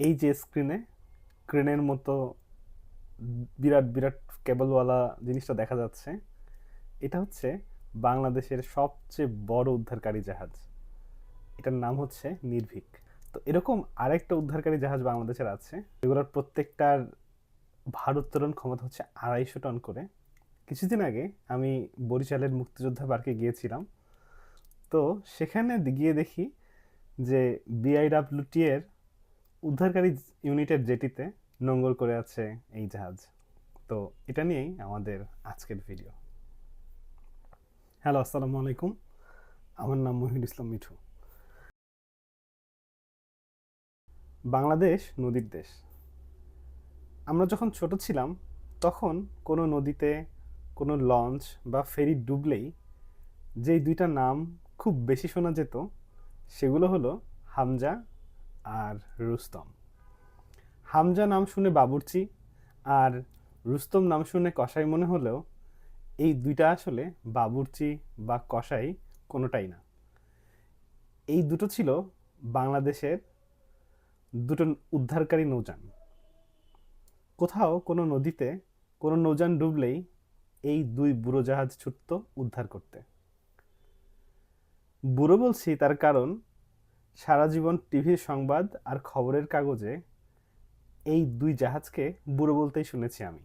এই যে ক্রেনের মতো বিরাট বিরাট কেবলওয়ালা জিনিসটা দেখা যাচ্ছে, এটা হচ্ছে বাংলাদেশের সবচেয়ে বড় উদ্ধারকারী জাহাজ। এটার নাম হচ্ছে নির্ভীক। তো এরকম আরেকটা উদ্ধারকারী জাহাজ বাংলাদেশের আছে, এগুলোর প্রত্যেকটার ভার উত্তোলন ক্ষমতা হচ্ছে 250 টন করে। কিছুদিন আগে আমি বরিশালের মুক্তিযোদ্ধা পার্কে গিয়েছিলাম। তো সেখানে গিয়ে দেখি যে বিআইডব্লিউটি এর উদ্ধারকারী ইউনিটের জেটিতে নোঙর করে আছে এই জাহাজ। তো এটা নিয়েই আমাদের আজকের ভিডিও। হ্যালো, আসসালামু আলাইকুম। আমার নাম মহিউল ইসলাম মিঠু। বাংলাদেশ নদীর দেশ। আমরা যখন ছোট ছিলাম তখন কোনো নদীতে কোনো লঞ্চ বা ফেরি ডুবলেই যেই দুইটা নাম খুব বেশি শোনা যেত সেগুলো হলো হামজা আর রুস্তম। হামজা নাম শুনে বাবুর্চি আর রুস্তম নাম শুনে কসাই মনে হলেও এই দুইটা আসলে বাবুর্চি বা কসাই কোনোটাই না। এই দুটো ছিল বাংলাদেশের দুটো উদ্ধারকারী নৌযান। কোথাও কোনো নদীতে কোনো নৌযান ডুবলেই এই দুই বুড়ো জাহাজ ছুটত উদ্ধার করতে। বুড়ো বলছি তার কারণ সারা জীবন টিভির সংবাদ আর খবরের কাগজে এই দুই জাহাজকে বুড়ো বলতেই শুনেছি আমি।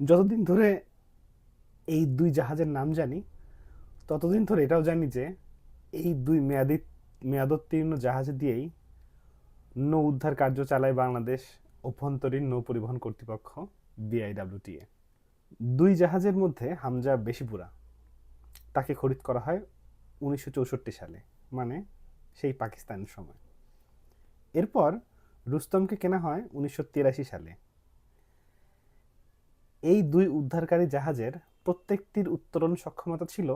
যতদিন ধরে এই দুই জাহাজের নাম জানি ততদিন ধরে এটাও জানি যে এই দুই মেয়াদোত্তীর্ণ জাহাজ দিয়েই নৌ উদ্ধার কার্য চালায় বাংলাদেশ অভ্যন্তরীণ নৌ পরিবহন কর্তৃপক্ষ বিআইডব্লিউটিএ। দুই জাহাজের মধ্যে হামজা বেশি বুড়া। তাকে খরিদ করা হয় 1964 সালে, মানে সেই পাকিস্তানের সময়। এরপর রুস্তমকে কেনা হয় 1983 সালে। এই দুই উদ্ধারকারী জাহাজের প্রত্যেকটির উত্তোলন সক্ষমতা ছিল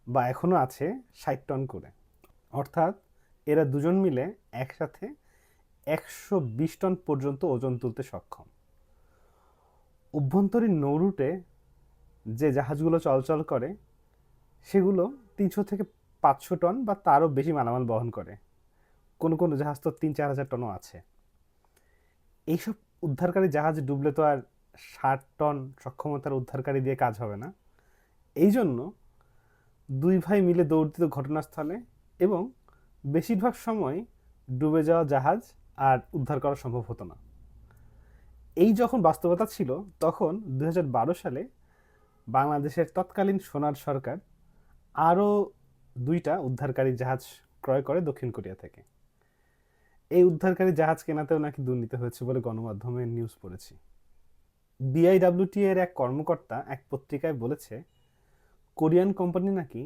বা এখনো আছে 60 টন করে। অর্থাৎ এরা দুজন মিলে একসাথে 120 টন পর্যন্ত ওজন তুলতে সক্ষম। অভ্যন্তরীণ নৌরুটে যে জাহাজগুলো চলাচল করে সেগুলো 300 থেকে 500 টন বা তারও বেশি মালামাল বহন করে। কোনো কোনো জাহাজ তো 3-4 হাজার টনও আছে। এইসব উদ্ধারকারী জাহাজ ডুবলে তো আর 60 টন সক্ষমতার উদ্ধারকারী দিয়ে কাজ হবে না। এই জন্য দুই ভাই মিলে দৌড় দিত ঘটনাস্থলে এবং বেশিরভাগ সময় ডুবে যাওয়া জাহাজ আর উদ্ধার করা সম্ভব হতো না। এই যখন বাস্তবতা ছিল তখন 2012 সালে বাংলাদেশের তৎকালীন সোনার সরকার আরও দুইটা উদ্ধারকারী জাহাজ ক্রয় করে দক্ষিণ কোরিয়া থেকে। এই উদ্ধারকারী জাহাজ কেনাতেও নাকি দুর্নীতি হয়েছে বলে গণমাধ্যমে নিউজ পড়েছি। বিআইডব্লিউটি এর এক কর্মকর্তা এক পত্রিকায় বলেছে কোরিয়ান কোম্পানি নাকি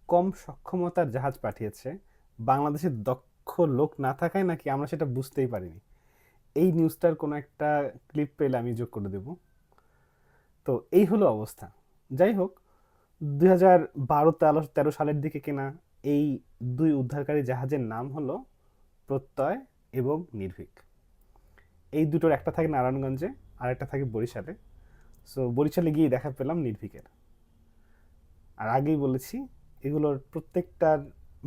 কম সক্ষমতার জাহাজ পাঠিয়েছে, বাংলাদেশের দক্ষ লোক না থাকায় নাকি আমরা সেটা বুঝতেই পারিনি। এই নিউজটার কোনো একটা ক্লিপ পেলে আমি যোগ করে দেব। তো এই হলো অবস্থা। যাই হোক, 2012-13 সালের দিকে কেনা এই দুই উদ্ধারকারী জাহাজের নাম হলো প্রত্যয় এবং নির্ভীক। এই দুটোর একটা থাকে নারায়ণগঞ্জে আর একটা থাকে বরিশালে। সো বরিশালে গিয়ে দেখা পেলাম নির্ভীকের। আর আগেই বলেছি এগুলোর প্রত্যেকটার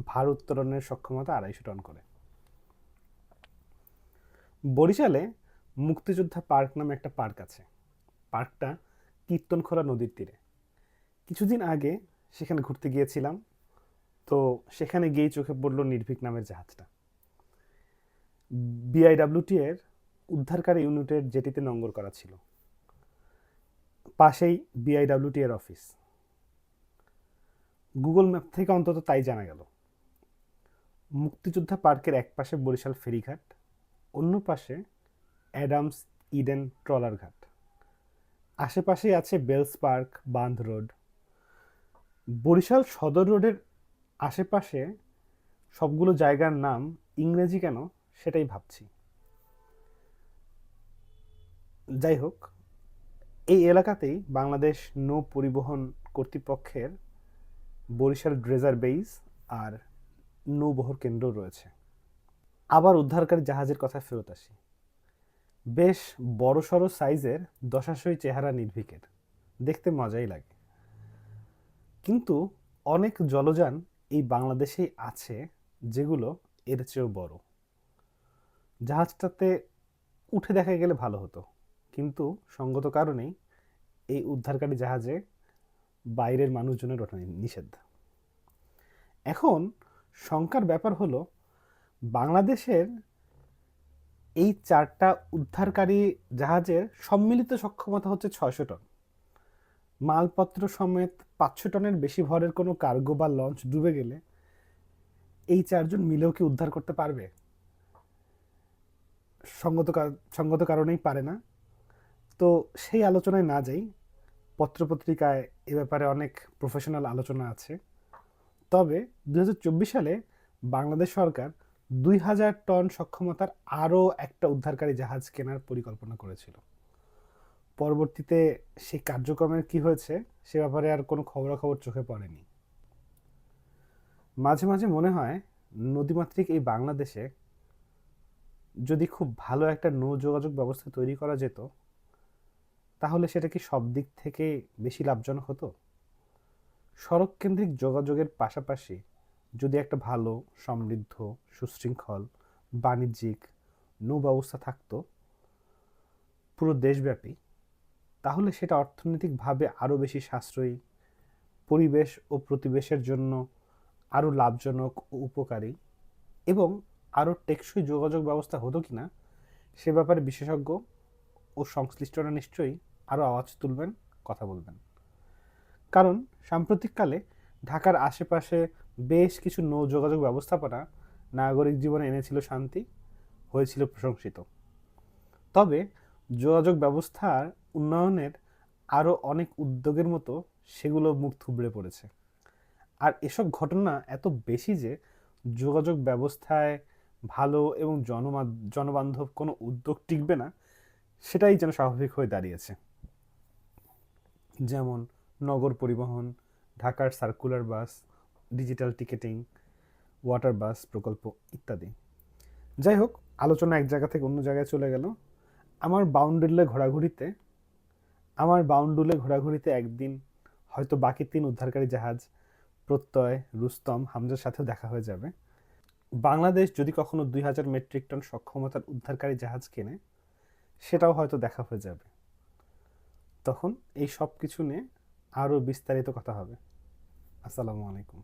ভার উত্তোলনের সক্ষমতা 250 টন করে। বরিশালে মুক্তিযোদ্ধা পার্ক নামে একটা পার্ক আছে। পার্কটা কীর্তনখোলা নদীর তীরে। কিছুদিন আগে সেখানে ঘুরতে গিয়েছিলাম। তো সেখানে গিয়েই চোখে পড়ল নির্ভীক নামের জাহাজটা। বিআইডব্লিউটি এর উদ্ধারকারী ইউনিটের জেটিতে নোঙর করা ছিল। পাশেই বিআইডব্লিউটি এর অফিস। গুগল ম্যাপ থেকে অন্তত তাই জানা গেল। মুক্তিযোদ্ধা পার্কের এক পাশে বরিশাল ফেরিঘাট, অন্য পাশে অ্যাডামস ইডেন ট্রলার ঘাট। আশেপাশেই আছে বেলস পার্ক, বান্ধ রোড। বরিশাল সদর রোডের আশেপাশে সবগুলো জায়গার নাম ইংরেজি কেন সেটাই ভাবছি। যাই হোক, এই এলাকাতেই বাংলাদেশ নৌ পরিবহন কর্তৃপক্ষের বরিশাল ড্রেজার বেইস আর নৌবহর কেন্দ্র রয়েছে। আবার উদ্ধারকারী জাহাজের কথা ফেরত আসি। বেশ বড়সড় সাইজের দশাশই চেহারা নির্ভীকের, দেখতে মজাই লাগে। কিন্তু অনেক জলযান এই বাংলাদেশেই আছে যেগুলো এর চেয়েও বড়। জাহাজটাতে উঠে দেখা গেলে ভালো হতো, কিন্তু সঙ্গত কারণেই এই উদ্ধারকারী জাহাজে বাইরের মানুষজনের ওঠা নিষেধ। এখন শঙ্কার ব্যাপার হলো, বাংলাদেশের এই 4টা উদ্ধারকারী জাহাজের সম্মিলিত সক্ষমতা হচ্ছে 600 টন। মালপত্র সমেত 500 টনের বেশি ভরের কোনো কার্গো বা লঞ্চ ডুবে গেলে এই 4জন মিলেও কি উদ্ধার করতে পারবে? সঙ্গত কারণেই পারে না। তো সেই আলোচনায় না যাই, পত্রপত্রিকায় এ ব্যাপারে অনেক প্রফেশনাল আলোচনা আছে। তবে 2024 সালে বাংলাদেশ সরকার 2000 টন সক্ষমতার আরও একটা উদ্ধারকারী জাহাজ কেনার পরিকল্পনা করেছিল। পরবর্তীতে সেই কার্যক্রমের কি হয়েছে সে ব্যাপারে আর কোনো খবরাখবর চোখে পড়েনি। মাঝে মাঝে মনে হয়, নদীমাতৃক এই বাংলাদেশে যদি খুব ভালো একটা নৌ যোগাযোগ ব্যবস্থা তৈরি করা যেত, তাহলে সেটা কি সব দিক থেকে বেশি লাভজনক হতো? সড়ক কেন্দ্রিক যোগাযোগের পাশাপাশি যদি একটা ভালো, সমৃদ্ধ, সুশৃঙ্খল, বাণিজ্যিক নৌ ব্যবস্থা থাকতো পুরো দেশব্যাপী, তাহলে সেটা অর্থনৈতিকভাবে আরও বেশি সাশ্রয়ী, পরিবেশ ও প্রতিবেশের জন্য আরও লাভজনক ও উপকারী, এবং আরও টেকসই যোগাযোগ ব্যবস্থা হতো কিনা সে ব্যাপারে বিশেষজ্ঞ ও সংশ্লিষ্টরা নিশ্চয়ই আরও আওয়াজ তুলবেন, কথা বলবেন। কারণ সাম্প্রতিককালে ঢাকার আশেপাশে বেশ কিছু নৌ যোগাযোগ ব্যবস্থাপনা নাগরিক জীবনে এনেছিল শান্তি, হয়েছিল প্রশংসিত। তবে যোগাযোগ ব্যবস্থার উন্নয়নের আরও অনেক উদ্যোগের মতো সেগুলো মুখ থুবড়ে পড়েছে। আর এসব ঘটনা এত বেশি যে যোগাযোগ ব্যবস্থায় ভালো এবং জনবান্ধব কোনো উদ্যোগ টিকবে না, সেটাই যেন স্বাভাবিক হয়ে দাঁড়িয়েছে। যেমন নগর পরিবহন, ঢাকার সার্কুলার বাস, ডিজিটাল টিকেটিং, ওয়াটার বাস প্রকল্প ইত্যাদি। যাই হোক, আলোচনা এক জায়গা থেকে অন্য জায়গায় চলে গেল। আমার বাউন্ডুলে ঘোরাঘুরিতে একদিন হয়তো বাকি 3 উদ্ধারকারী জাহাজ প্রত্যয়, রুস্তম, হামজার সাথেও দেখা হয়ে যাবে। বাংলাদেশ যদি কখনো 2000 মেট্রিক টন সক্ষমতার উদ্ধারকারী জাহাজ কেনে, সেটাও হয়তো দেখা হয়ে যাবে। তখন এই সব কিছু নিয়ে আরও বিস্তারিত কথা হবে। আসসালামু আলাইকুম।